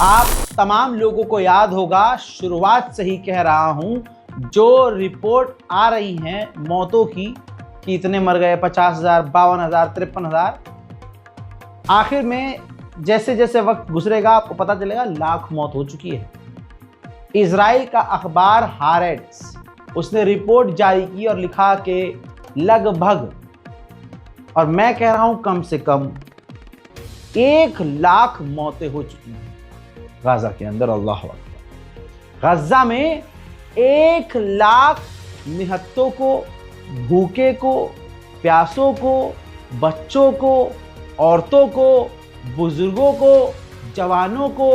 आप तमाम लोगों को याद होगा, शुरुआत से ही कह रहा हूं, जो रिपोर्ट आ रही हैं मौतों की कि इतने मर गए, 50,000, 52,000, 53,000, आखिर में जैसे जैसे वक्त गुजरेगा आपको पता चलेगा लाख मौत हो चुकी है। इजराइल का अखबार हारेट्स, उसने रिपोर्ट जारी की और लिखा कि लगभग, और मैं कह रहा हूं कम से कम 1 लाख मौतें हो चुकी हैं गाजा के अंदर। अल्लाह अकबर। गाजा में 1 लाख निहत्तों को, भूखे को, प्यासों को, बच्चों को, औरतों को, बुजुर्गों को, जवानों को,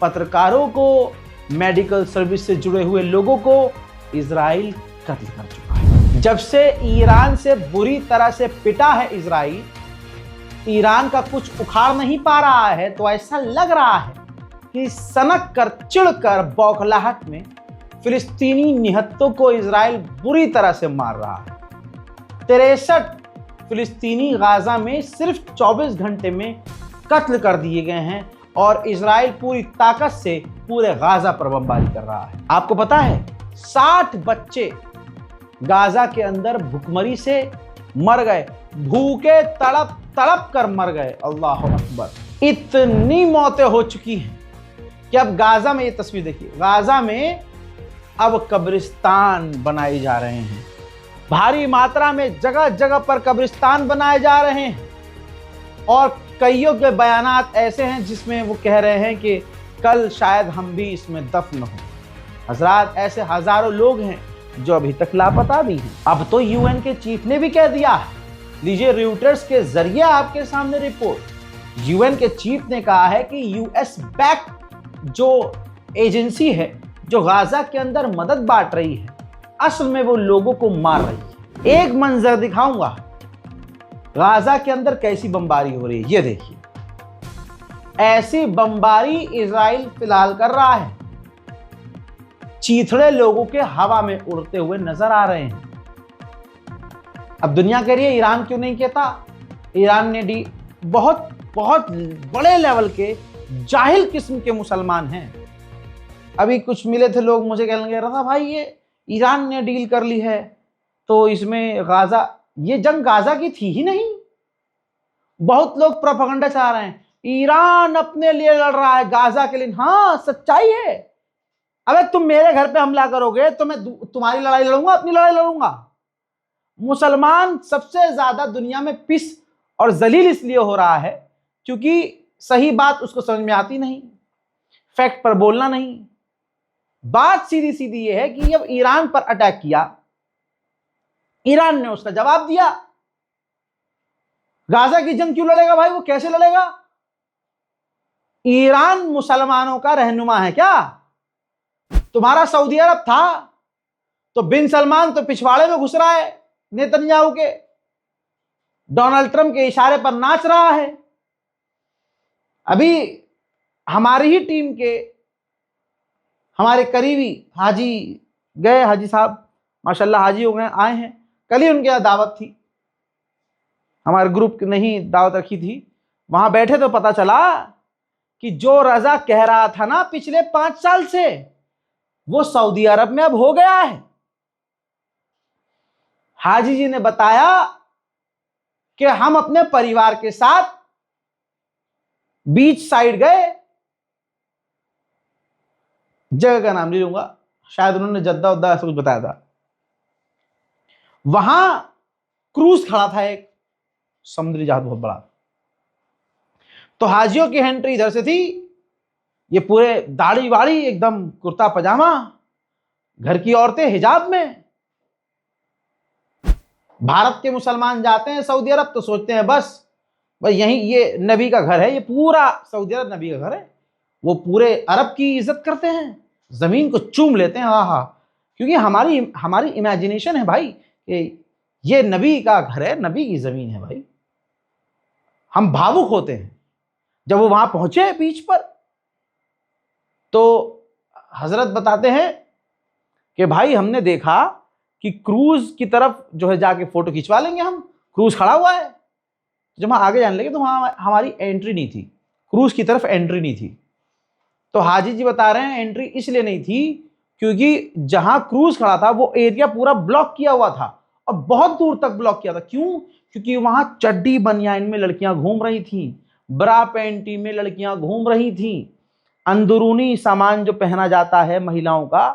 पत्रकारों को, मेडिकल सर्विस से जुड़े हुए लोगों को इजराइल कत्ल कर चुका है। जब से ईरान से बुरी तरह से पिटा है इजराइल, ईरान का कुछ उखाड़ नहीं पा रहा है, तो ऐसा लग रहा है कि सनक कर, चिढ़कर, बौखलाहट में फिलिस्तीनी निहत्तों को इजराइल बुरी तरह से मार रहा है। 63 फिलिस्तीनी गाजा में सिर्फ 24 घंटे में कत्ल कर दिए गए हैं और इजराइल पूरी ताकत से पूरे गाजा पर बमबारी कर रहा है। आपको पता है 60 बच्चे गाजा के अंदर भुखमरी से मर गए, भूखे तड़प तड़प कर मर गए। अल्लाह अकबर। इतनी मौतें हो चुकी हैं कि अब गाजा में, ये तस्वीर देखिए, गाजा में अब कब्रिस्तान बनाए जा रहे हैं। भारी मात्रा में जगह जगह पर कब्रिस्तान बनाए जा रहे हैं और कईयों के बयानात ऐसे हैं जिसमें वो कह रहे हैं कि कल शायद हम भी इसमें दफन हों। हजरात, ऐसे हजारों लोग हैं जो अभी तक लापता भी हैं। अब तो यूएन के चीफ ने भी कह दिया है, लीजिए रॉयटर्स के जरिए आपके सामने रिपोर्ट। यूएन के चीफ ने कहा है कि यूएस बैक जो एजेंसी है जो गाजा के अंदर मदद बांट रही है, असल में वो लोगों को मार रही है। एक मंजर दिखाऊंगा गाजा के अंदर कैसी बमबारी हो रही है, ये देखिए। ऐसी बमबारी इजराइल फिलहाल कर रहा है। चीथड़े लोगों के हवा में उड़ते हुए नजर आ रहे हैं। अब दुनिया कह रही है ईरान क्यों नहीं कहता। ईरान ने बहुत बहुत बड़े लेवल के जाहिल किस्म के मुसलमान हैं। अभी कुछ मिले थे लोग, मुझे कहने लगे, रहा भाई ये ईरान ने डील कर ली है तो इसमें गाजा, ये जंग गाजा की थी ही नहीं। बहुत लोग प्रोपेगेंडा चला रहे हैं ईरान अपने लिए लड़ रहा है, गाजा के लिए। हाँ, सच्चाई है। अबे तुम मेरे घर पे हमला करोगे तो मैं तुम्हारी लड़ाई लड़ूंगा, अपनी लड़ाई लड़ूंगा। मुसलमान सबसे ज्यादा दुनिया में पिस और जलील इसलिए हो रहा है क्योंकि सही बात उसको समझ में आती नहीं, फैक्ट पर बोलना नहीं। बात सीधी सीधी ये है कि जब ईरान पर अटैक किया, ईरान ने उसका जवाब दिया। गाजा की जंग क्यों लड़ेगा भाई, वो कैसे लड़ेगा? ईरान मुसलमानों का रहनुमा है क्या? तुम्हारा सऊदी अरब था तो बिन सलमान तो पिछवाड़े में घुस रहा है, नेतन्याहू के, डोनाल्ड ट्रंप के इशारे पर नाच रहा है। अभी हमारी ही टीम के हमारे करीबी हाजी गए, हाजी साहब माशाल्लाह हाजी हो गए, आए हैं। कल ही उनके यहाँ दावत थी, हमारे ग्रुप ने ही दावत रखी थी। वहां बैठे तो पता चला कि जो रजा कह रहा था ना पिछले 5 साल से, वो सऊदी अरब में अब हो गया है। हाजी जी ने बताया कि हम अपने परिवार के साथ बीच साइड गए, जगह का नाम नहीं लूंगा, शायद उन्होंने जद्दा उद्दा ऐसा कुछ बताया था। वहां क्रूज खड़ा था, एक समुद्री जहाज बहुत बड़ा। तो हाजियों की एंट्री इधर से थी, ये पूरे दाढ़ी वाड़ी, एकदम कुर्ता पजामा, घर की औरतें हिजाब में। भारत के मुसलमान जाते हैं सऊदी अरब तो सोचते हैं बस भाई यही ये नबी का घर है, ये पूरा सऊदी अरब नबी का घर है। वो पूरे अरब की इज्जत करते हैं, जमीन को चूम लेते हैं। हाँ हाँ, क्योंकि हमारी इमेजिनेशन है भाई कि ये नबी का घर है, नबी की जमीन है भाई। हम भावुक होते हैं जब वो वहां पहुंचे बीच पर। तो हजरत बताते हैं कि भाई हमने देखा कि क्रूज की तरफ जो है जाके फोटो खिंचवा लेंगे हम, क्रूज खड़ा हुआ है। जब हम आगे जाने लगे तो वहां हमारी एंट्री नहीं थी, क्रूज की तरफ एंट्री नहीं थी। तो हाजी जी बता रहे हैं एंट्री इसलिए नहीं थी क्योंकि जहां क्रूज खड़ा था वो एरिया पूरा ब्लॉक किया हुआ था और बहुत दूर तक ब्लॉक किया था। क्यों? क्योंकि वहां चड्डी बनियान में लड़कियां घूम रही थी, ब्रा पैंटी में लड़कियां घूम रही थी। अंदरूनी सामान जो पहना जाता है महिलाओं का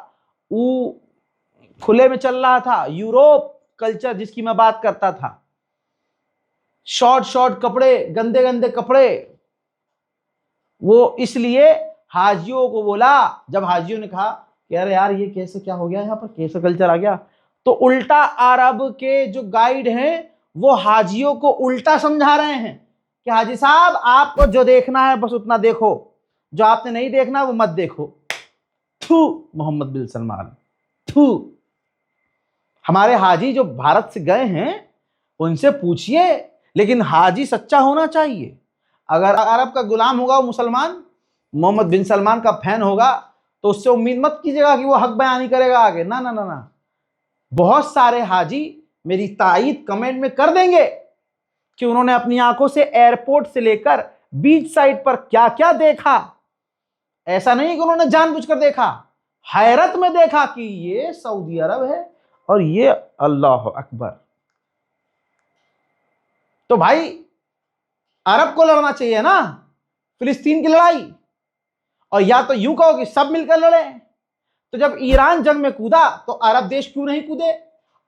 वो खुले में चल रहा था। यूरोप कल्चर जिसकी मैं बात करता था, शॉर्ट कपड़े, गंदे गंदे कपड़े। वो इसलिए हाजियों को बोला, जब हाजियों ने कहा कि अरे यार ये कैसे क्या हो गया, यहाँ पर कैसे कल्चर आ गया, तो उल्टा अरब के जो गाइड हैं वो हाजियों को उल्टा समझा रहे हैं कि हाजी साहब आपको जो देखना है बस उतना देखो, जो आपने नहीं देखना वो मत देखो। थू मोहम्मद बिन सलमान, थू। हमारे हाजी जो भारत से गए हैं उनसे पूछिए, लेकिन हाजी सच्चा होना चाहिए। अगर अरब का गुलाम होगा वो मुसलमान, मोहम्मद बिन सलमान का फैन होगा, तो उससे उम्मीद मत कीजिएगा कि वो हक बयानी करेगा आगे। ना ना ना ना। बहुत सारे हाजी मेरी तायीद कमेंट में कर देंगे कि उन्होंने अपनी आंखों से एयरपोर्ट से लेकर बीच साइड पर क्या क्या देखा। ऐसा नहीं कि उन्होंने जानबूझकर देखा, हैरत में देखा कि ये सऊदी अरब है और ये अल्लाह अकबर। तो भाई अरब को लड़ना चाहिए ना फिलिस्तीन की लड़ाई, और या तो यूं कहो कि सब मिलकर लड़े। तो जब ईरान जंग में कूदा तो अरब देश क्यों नहीं कूदे?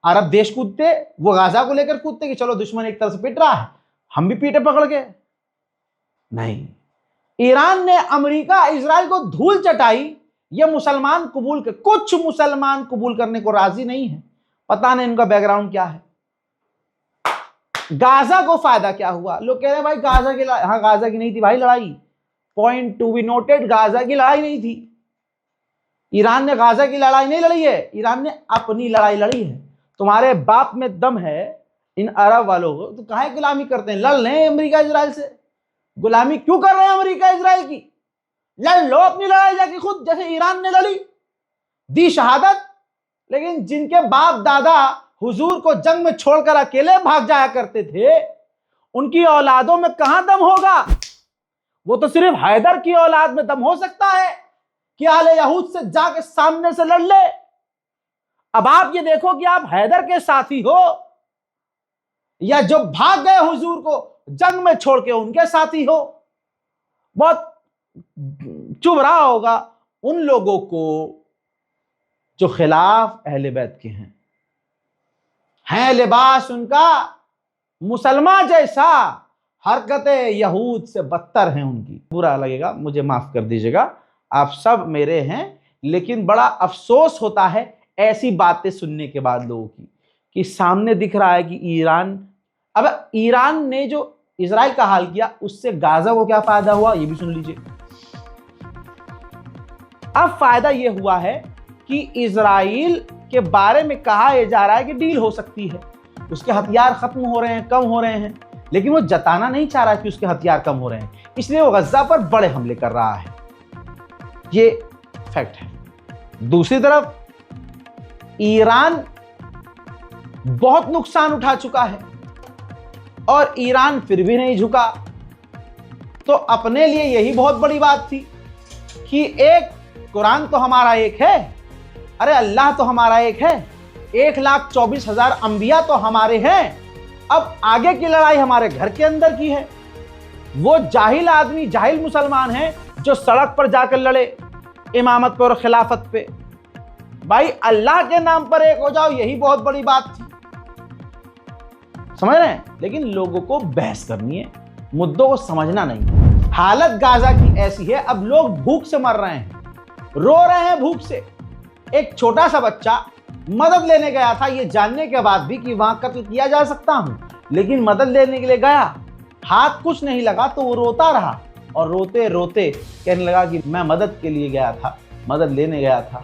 अरब देश कूदते, वो गाजा को लेकर कूदते कि चलो दुश्मन एक तरह से पिट रहा है, हम भी पीटे पकड़ के। नहीं, ईरान ने अमेरिका इजराइल को धूल चटाई। ये मुसलमान कबूल के, कुछ मुसलमान कबूल करने को राजी नहीं है। पता नहीं इनका बैकग्राउंड क्या है। गाजा को फायदा क्या हुआ? लोग कह रहे हैं भाई गाजा की लड़ाई, हाँ गाजा की नहीं थी भाई लड़ाई, point to be noted, Gaza की लड़ाई नहीं थी। ईरान ने गाजा की लड़ाई नहीं लड़ी है, ईरान ने अपनी लड़ाई लड़ी है। तुम्हारे बाप में दम है इन अरब वालों को तो काहे गुलामी करते हैं? लड़ लें अमेरिका इजराइल से। गुलामी क्यों कर रहे हैं अमेरिका इजराइल की? लड़ लो अपनी लड़ाई जाके खुद, जैसे ईरान ने लड़ी, दी शहादत। लेकिन जिनके बाप दादा हुजूर को जंग में छोड़कर अकेले भाग जाया करते थे, उनकी औलादों में कहां दम होगा? वो तो सिर्फ हैदर की औलाद में दम हो सकता है कि आले यहूद से जाके सामने से लड़ ले। अब आप ये देखो कि आप हैदर के साथी हो या जो भाग गए हुजूर को जंग में छोड़ के उनके साथी हो। बहुत चुभ रहा होगा उन लोगों को जो खिलाफ अहले बैत के हैं लिबास उनका मुसलमान जैसा, हरकतें यहूद से बदतर हैं उनकी। बुरा लगेगा, मुझे माफ कर दीजिएगा, आप सब मेरे हैं। लेकिन बड़ा अफसोस होता है ऐसी बातें सुनने के बाद लोगों की, कि सामने दिख रहा है कि ईरान ने जो इजराइल का हाल किया उससे गाजा को क्या फायदा हुआ, ये भी सुन लीजिए। अब फायदा ये हुआ है कि इजराइल के बारे में कहा यह जा रहा है कि डील हो सकती है, उसके हथियार खत्म हो रहे हैं, कम हो रहे हैं, लेकिन वो जताना नहीं चाह रहा कि उसके हथियार कम हो रहे हैं, इसलिए वो गज्जा पर बड़े हमले कर रहा है। ये फैक्ट है। दूसरी तरफ ईरान बहुत नुकसान उठा चुका है और ईरान फिर भी नहीं झुका। तो अपने लिए यही बहुत बड़ी बात थी कि एक कुरान तो हमारा एक है, अरे अल्लाह तो हमारा एक है, 1,24,000 अंबिया तो हमारे हैं। अब आगे की लड़ाई हमारे घर के अंदर की है। वो जाहिल आदमी, जाहिल मुसलमान है जो सड़क पर जाकर लड़े इमामत पर और खिलाफत पे। भाई अल्लाह के नाम पर एक हो जाओ, यही बहुत बड़ी बात थी, समझ रहे हैं? लेकिन लोगों को बहस करनी है, मुद्दों को समझना नहीं। हालत गाजा की ऐसी है, अब लोग भूख से मर रहे हैं, रो रहे हैं भूख से। एक छोटा सा बच्चा मदद लेने गया था, ये जानने के बाद भी कि वहां कत्ल किया जा सकता हूं, लेकिन मदद लेने के लिए गया, हाथ कुछ नहीं लगा तो वो रोता रहा और रोते रोते कहने लगा कि मैं मदद के लिए गया था, मदद लेने गया था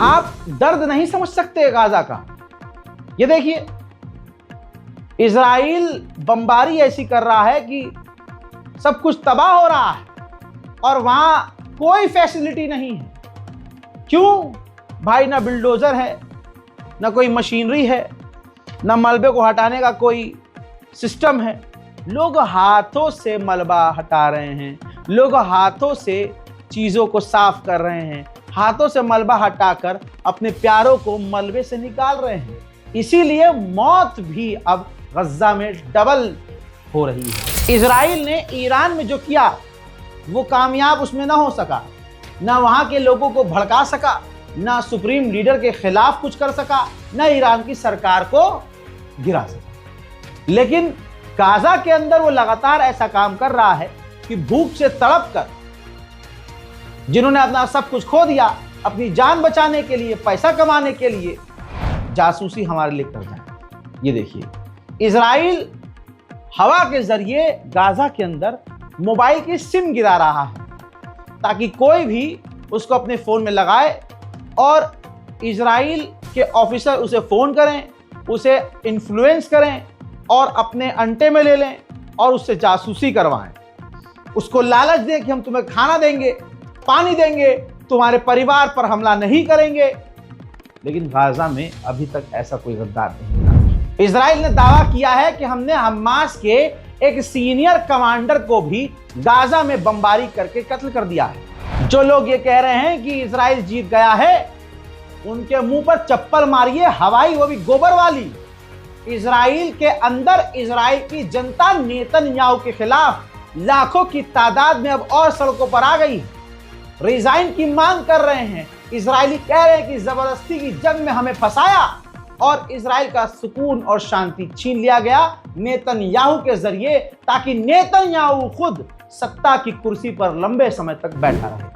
आप दर्द नहीं समझ सकते गाजा का। ये देखिए इजराइल बमबारी ऐसी कर रहा है कि सब कुछ तबाह हो रहा है और वहां कोई फैसिलिटी नहीं है। क्यों भाई? ना बिल्डोजर है, ना कोई मशीनरी है, ना मलबे को हटाने का कोई सिस्टम है। लोग हाथों से मलबा हटा रहे हैं, लोग हाथों से चीजों को साफ कर रहे हैं, हाथों से मलबा हटाकर अपने प्यारों को मलबे से निकाल रहे हैं। इसीलिए मौत भी अब गज्जा में डबल हो रही है। इजराइल ने ईरान में जो किया वो कामयाब उसमें ना हो सका, ना वहां के लोगों को भड़का सका, ना सुप्रीम लीडर के खिलाफ कुछ कर सका, ना ईरान की सरकार को गिरा सका। लेकिन गाजा के अंदर वो लगातार ऐसा काम कर रहा है कि भूख से तड़प कर जिन्होंने अपना सब कुछ खो दिया अपनी जान बचाने के लिए, पैसा कमाने के लिए, जासूसी हमारे लिए कर जाए। ये देखिए, इजराइल हवा के जरिए गाजा के अंदर मोबाइल की सिम गिरा रहा है ताकि कोई भी उसको अपने फोन में लगाए और इजराइल के ऑफिसर उसे फोन करें, उसे इन्फ्लुएंस करें और अपने अंटे में ले लें और उससे जासूसी करवाएं। उसको लालच दें कि हम तुम्हें खाना देंगे, पानी देंगे, तुम्हारे परिवार पर हमला नहीं करेंगे। लेकिन गाजा में अभी तक ऐसा कोई गद्दार नहीं था। इजराइल ने दावा किया है कि हमने हमास के एक सीनियर कमांडर को भी गाजा में बमबारी करके कत्ल कर दिया है। जो लोग ये कह रहे हैं कि इजराइल जीत गया है, उनके मुंह पर चप्पल मारिए, हवाई, वो भी गोबर वाली। इजराइल के अंदर इजराइल की जनता नेतन्याहू के खिलाफ लाखों की तादाद में अब और सड़कों पर आ गई, रिजाइन की मांग कर रहे हैं। इजरायली कह रहे हैं कि जबरदस्ती की जंग में हमें फंसाया और इजराइल का सुकून और शांति छीन लिया गया नेतन्याहू के जरिए, ताकि नेतन्याहू खुद सत्ता की कुर्सी पर लंबे समय तक बैठा रहे।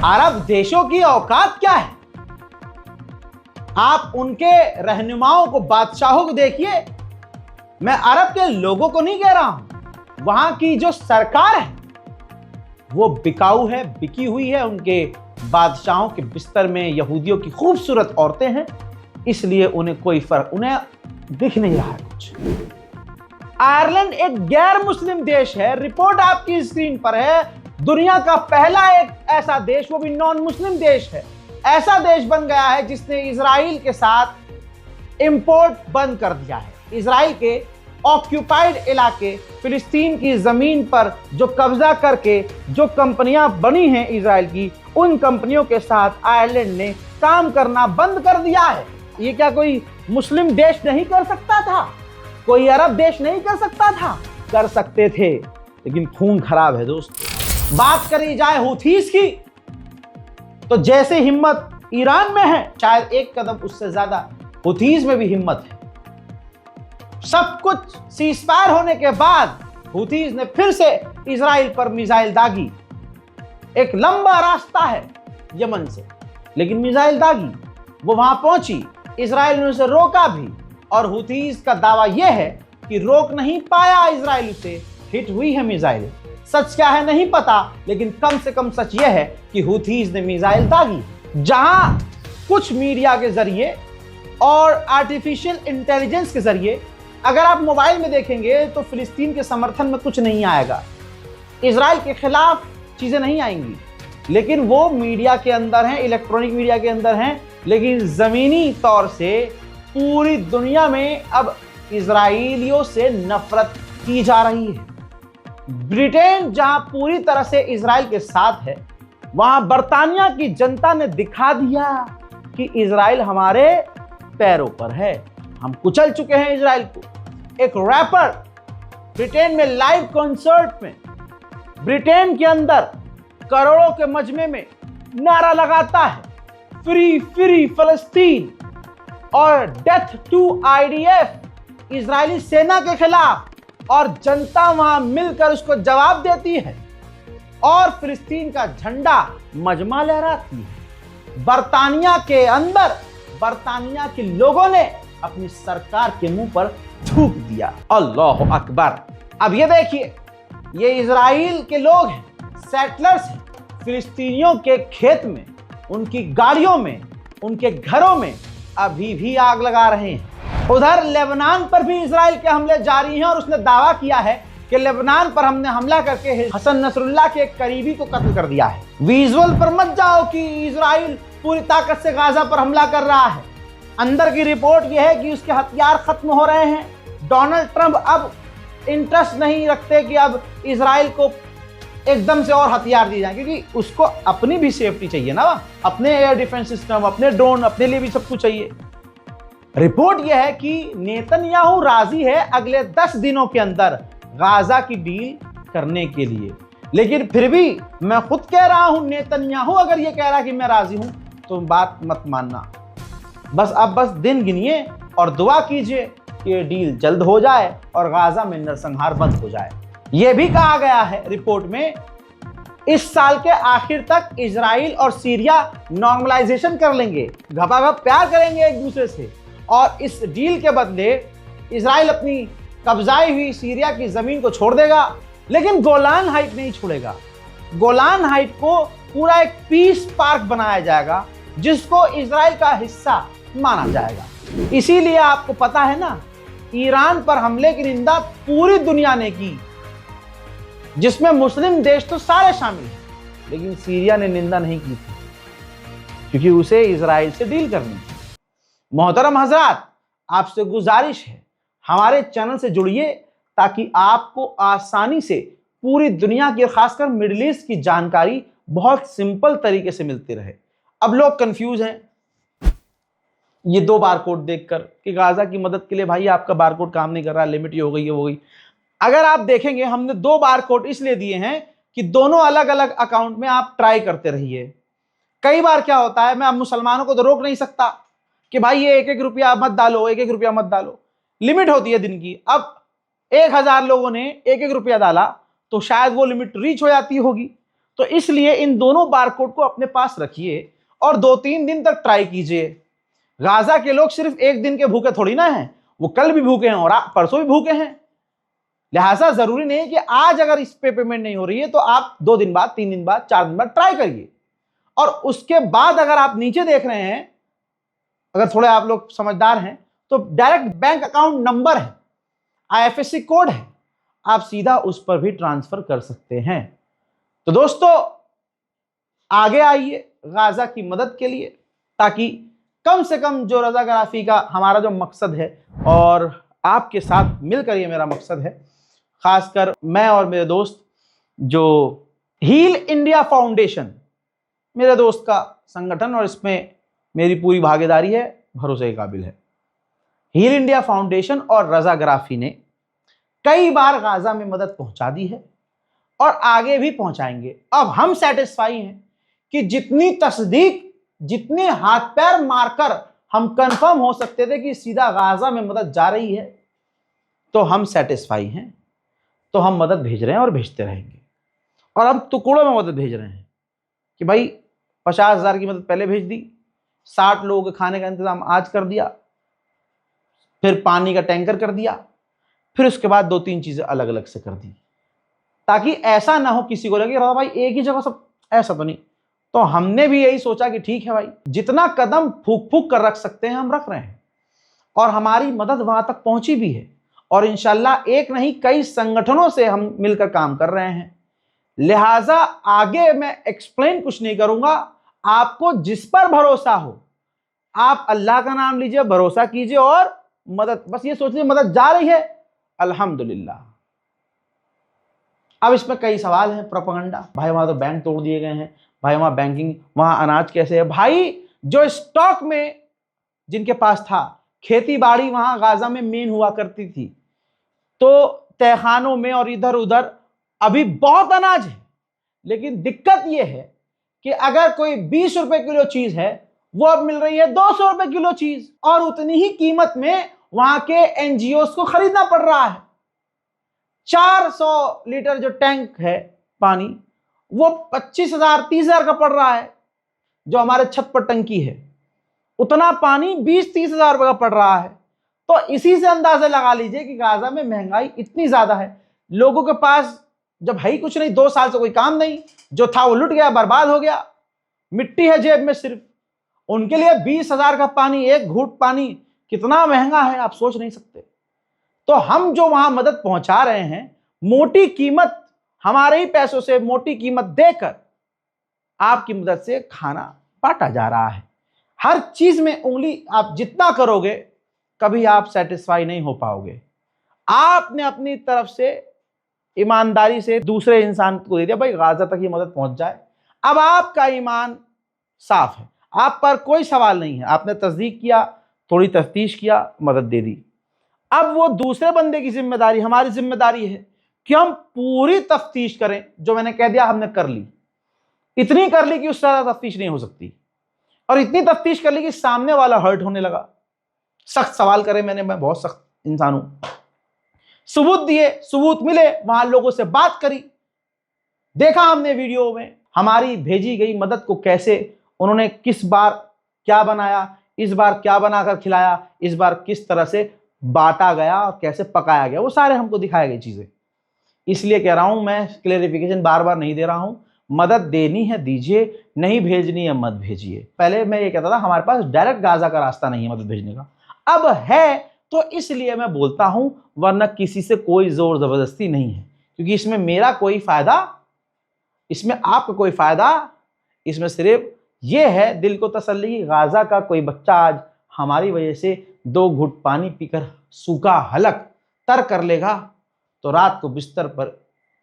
अरब देशों की औकात क्या है? आप उनके रहनुमाओं को, बादशाहों को देखिए। मैं अरब के लोगों को नहीं कह रहा हूं, वहां की जो सरकार है वो बिकाऊ है, बिकी हुई है। उनके बादशाहों के बिस्तर में यहूदियों की खूबसूरत औरतें हैं, इसलिए उन्हें कोई फर्क, उन्हें दिख नहीं रहा कुछ। आयरलैंड एक गैर मुस्लिम देश है, रिपोर्ट आपकी स्क्रीन पर है। दुनिया का पहला एक ऐसा देश, वो भी नॉन मुस्लिम देश है, ऐसा देश बन गया है जिसने इजराइल के साथ इंपोर्ट बंद कर दिया है। इजराइल के ऑक्यूपाइड इलाके, फिलिस्तीन की जमीन पर जो कब्जा करके जो कंपनियां बनी हैं इजराइल की, उन कंपनियों के साथ आयरलैंड ने काम करना बंद कर दिया है। ये क्या कोई मुस्लिम देश नहीं कर सकता था? कोई अरब देश नहीं कर सकता था? कर सकते थे, लेकिन खून खराब है दोस्तों। बात करी जाए हुथीस की, तो जैसे हिम्मत ईरान में है, शायद एक कदम उससे ज्यादा हुथीस में भी हिम्मत है। सब कुछ सीजफायर होने के बाद हुथीस ने फिर से इजराइल पर मिसाइल दागी। एक लंबा रास्ता है यमन से, लेकिन मिसाइल दागी, वो वहां पहुंची, इजराइल ने उसे रोका भी, और हुथीस का दावा यह है कि रोक नहीं पाया इजराइल, उसे हिट हुई है मिसाइल। सच क्या है नहीं पता, लेकिन कम से कम सच यह है कि हुथीस ने मिसाइल दागी। जहां कुछ मीडिया के जरिए और आर्टिफिशियल इंटेलिजेंस के जरिए, अगर आप मोबाइल में देखेंगे तो फिलिस्तीन के समर्थन में कुछ नहीं आएगा, इजराइल के खिलाफ चीजें नहीं आएंगी, लेकिन वो मीडिया के अंदर हैं, इलेक्ट्रॉनिक मीडिया के अंदर हैं। लेकिन जमीनी तौर से पूरी दुनिया में अब इजराइलियों से नफरत की जा रही है। ब्रिटेन जहां पूरी तरह से इजराइल के साथ है, वहां बर्तानिया की जनता ने दिखा दिया कि इजराइल हमारे पैरों पर है, हम कुचल चुके हैं इजराइल को। एक रैपर ब्रिटेन में लाइव कॉन्सर्ट में ब्रिटेन के अंदर करोड़ों के मजमे में नारा लगाता है फ्री फ्री फलस्तीन और डेथ टू आईडीएफ इजरायली सेना के खिलाफ, और जनता वहां मिलकर उसको जवाब देती है और फिलिस्तीन का झंडा मजमा लहराती है। बर्तानिया के अंदर बर्तानिया के लोगों ने अपनी सरकार के मुंह पर थूक दिया। अल्लाह अकबर। अब ये देखिए, ये इजराइल के लोग हैं, सेटलर्स हैं, फिलिस्तीनियों के खेत में, उनकी गाड़ियों में, उनके घरों में अभी भी आग लगा रहे हैं। उधर लेबनान पर भी इजराइल के हमले जारी हैं और उसने दावा किया है कि लेबनान पर हमने हमला करके हसन नसरुल्लाह के एक करीबी को कत्ल कर दिया है। विजुअल पर मत जाओ कि इजराइल पूरी ताकत से गाजा पर हमला कर रहा है। अंदर की रिपोर्ट यह है कि उसके हथियार खत्म हो रहे हैं। डोनाल्ड ट्रंप अब इंटरेस्ट नहीं रखते कि अब इजराइल को एकदम से और हथियार दिए जाए, क्योंकि उसको अपनी भी सेफ्टी चाहिए ना, अपने एयर डिफेंस सिस्टम, अपने ड्रोन, अपने लिए भी सब कुछ चाहिए। रिपोर्ट यह है कि नेतन्याहू राजी है अगले 10 दिनों के अंदर गाजा की डील करने के लिए, लेकिन फिर भी मैं खुद कह रहा हूं, नेतन्याहू अगर ये कह रहा है कि मैं राजी हूं तो बात मत मानना। बस दिन गिनिए और दुआ कीजिए कि ये डील जल्द हो जाए और गाजा में नरसंहार बंद हो जाए। यह भी कहा गया है रिपोर्ट में, इस साल के आखिर तक इजराइल और सीरिया नॉर्मलाइजेशन कर लेंगे, घपाघप प्यार करेंगे एक दूसरे से, और इस डील के बदले इजराइल अपनी कब्जाई हुई सीरिया की जमीन को छोड़ देगा, लेकिन गोलान हाइट नहीं छोड़ेगा। गोलान हाइट को पूरा एक पीस पार्क बनाया जाएगा जिसको इजराइल का हिस्सा माना जाएगा। इसीलिए आपको पता है ना, ईरान पर हमले की निंदा पूरी दुनिया ने की, जिसमें मुस्लिम देश तो सारे शामिल हैं, लेकिन सीरिया ने निंदा नहीं की थी क्योंकि उसे इजराइल से डील करनी थी। मोहतरम हजरात, आपसे गुजारिश है हमारे चैनल से जुड़िए ताकि आपको आसानी से पूरी दुनिया की, खासकर मिडिल ईस्ट की जानकारी बहुत सिंपल तरीके से मिलती रहे। अब लोग कंफ्यूज हैं ये 2 बारकोड देखकर कि गाजा की मदद के लिए भाई आपका बारकोड काम नहीं कर रहा, लिमिट ये हो गई, ये हो गई। अगर आप देखेंगे, हमने 2 बारकोड इसलिए दिए हैं कि दोनों अलग अलग अकाउंट में आप ट्राई करते रहिए। कई बार क्या होता है, मैं अब मुसलमानों को तो रोक नहीं सकता कि भाई ये 1-1 रुपया मत डालो, 1-1 रुपया मत डालो, लिमिट होती है दिन की। अब 1000 लोगों ने 1-1 रुपया डाला तो शायद वो लिमिट रीच हो जाती होगी। तो इसलिए इन दोनों बारकोड को अपने पास रखिए और 2-3 दिन तक ट्राई कीजिए। गाजा के लोग सिर्फ एक दिन के भूखे थोड़ी ना हैं, वो कल भी भूखे हैं और परसों भी भूखे हैं। लिहाजा जरूरी नहीं कि आज अगर इस पे पेमेंट नहीं हो रही है तो आप 2 दिन बाद, 3 दिन बाद, 4 दिन बाद ट्राई करिए, और उसके बाद अगर आप नीचे देख रहे हैं, अगर थोड़े आप लोग समझदार हैं तो डायरेक्ट बैंक अकाउंट नंबर है, IFSC कोड है, आप सीधा उस पर भी ट्रांसफर कर सकते हैं। तो दोस्तों आगे आइए गाजा की मदद के लिए, ताकि कम से कम जो रज़ाकाराफी का हमारा जो मकसद है, और आपके साथ मिलकर ये मेरा मकसद है, खासकर मैं और मेरे दोस्त जो हील इंडिया फाउंडेशन, मेरे दोस्त का संगठन और इसमें मेरी पूरी भागीदारी है, भरोसे के काबिल है। हील इंडिया फाउंडेशन और रज़ाकाराफी ने कई बार गाजा में मदद पहुंचा दी है और आगे भी पहुंचाएंगे। अब हम सेटिस्फाई हैं कि जितनी तस्दीक, जितने हाथ पैर मारकर हम कंफर्म हो सकते थे कि सीधा गाजा में मदद जा रही है, तो हम सेटिस्फाई हैं, तो हम मदद भेज रहे हैं और भेजते रहेंगे। और हम टुकड़ों में मदद भेज रहे हैं कि भाई 50,000 की मदद पहले भेज दी, 60 लोगों के खाने का इंतजाम आज कर दिया, फिर पानी का टैंकर कर दिया, फिर उसके बाद 2-3 चीजें अलग अलग से कर दी, ताकि ऐसा ना हो किसी को लगे भाई एक ही जगह सब, ऐसा तो नहीं। तो हमने भी यही सोचा कि ठीक है भाई, जितना कदम फूक फूक कर रख सकते हैं हम रख रहे हैं, और हमारी मदद वहां तक पहुंची भी है, और इंशाल्लाह एक नहीं कई संगठनों से हम मिलकर काम कर रहे हैं। लिहाजा आगे मैं एक्सप्लेन कुछ नहीं करूंगा, आपको जिस पर भरोसा हो आप अल्लाह का नाम लीजिए, भरोसा कीजिए और मदद, बस ये सोचिए मदद जा रही है, अल्हम्दुलिल्लाह। अब इसमें कई सवाल हैं, प्रोपेगेंडा, भाई वहां तो बैंक तोड़ दिए गए हैं, भाई वहां बैंकिंग, वहां अनाज कैसे है। भाई जो स्टॉक में जिनके पास था, खेती बाड़ी वहां गाजा में मेन हुआ करती थी, तो तहखानों में और इधर उधर अभी बहुत अनाज है, लेकिन दिक्कत यह है कि अगर कोई 20 रुपए किलो चीज है, वो अब मिल रही है 200 रुपए किलो चीज, और उतनी ही कीमत में वहां के एनजीओ को खरीदना पड़ रहा है। 400 लीटर जो टैंक है पानी, वो 25,000 30,000 का पड़ रहा है। जो हमारे छत पर टंकी है, उतना पानी 20-30 हजार रुपए का पड़ रहा है। तो इसी से अंदाजा लगा लीजिए कि गाजा में महंगाई इतनी ज्यादा है। लोगों के पास जब है ही कुछ नहीं, 2 साल से कोई काम नहीं, जो था वो लुट गया, बर्बाद हो गया, मिट्टी है जेब में सिर्फ। उनके लिए 20,000 का पानी, एक घूंट पानी कितना महंगा है, आप सोच नहीं सकते। तो हम जो वहां मदद पहुंचा रहे हैं, मोटी कीमत, हमारे ही पैसों से मोटी कीमत देकर आपकी मदद से खाना बांटा जा रहा है। हर चीज में उंगली आप जितना करोगे, कभी आप सेटिस्फाई नहीं हो पाओगे। आपने अपनी तरफ से ईमानदारी से दूसरे इंसान को दे दिया, भाई गाजा तक ये मदद पहुंच जाए। अब आपका ईमान साफ है, आप पर कोई सवाल नहीं है, आपने तस्दीक किया, थोड़ी तफ्तीश किया, मदद दे दी। अब वो दूसरे बंदे की जिम्मेदारी, हमारी जिम्मेदारी है कि हम पूरी तफ्तीश करें। जो मैंने कह दिया हमने कर ली, इतनी कर ली कि उससे ज्यादा तफ्तीश नहीं हो सकती, और इतनी तफ्तीश कर ली कि सामने वाला हर्ट होने लगा, सख्त सवाल करे। मैं बहुत सख्त इंसान हूं। सबूत दिए, सबूत मिले, वहां लोगों से बात करी, देखा हमने वीडियो में हमारी भेजी गई मदद को कैसे उन्होंने किस बार क्या बनाया, इस बार क्या बनाकर खिलाया, इस बार किस तरह से बांटा गया और कैसे पकाया गया, वो सारे हमको दिखाई गई चीजें। इसलिए कह रहा हूं, मैं क्लेरिफिकेशन बार बार नहीं दे रहा हूं। मदद देनी है दीजिए, नहीं भेजनी है मत भेजिए। पहले मैं ये कहता था हमारे पास डायरेक्ट गाजा का रास्ता नहीं है मदद भेजने का, अब है, तो इसलिए मैं बोलता हूं, वरना किसी से कोई जोर जबरदस्ती नहीं है, क्योंकि इसमें मेरा कोई फायदा, इसमें आपका कोई फायदा, इसमें सिर्फ ये है दिल को तसल्ली कि गाजा का कोई बच्चा आज हमारी वजह से 2 घुट पानी पीकर सूखा हलक तर कर लेगा, तो रात को बिस्तर पर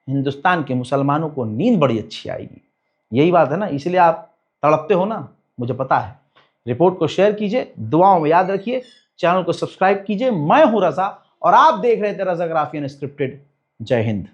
हिंदुस्तान के मुसलमानों को नींद बड़ी अच्छी आएगी। यही बात है ना, इसलिए आप तड़पते हो ना, मुझे पता है। रिपोर्ट को शेयर कीजिए, दुआओं में याद रखिए, चैनल को सब्सक्राइब कीजिए। मैं हूं रजा और आप देख रहे थे रजा ग्राफी अनस्क्रिप्टेड। जय हिंद।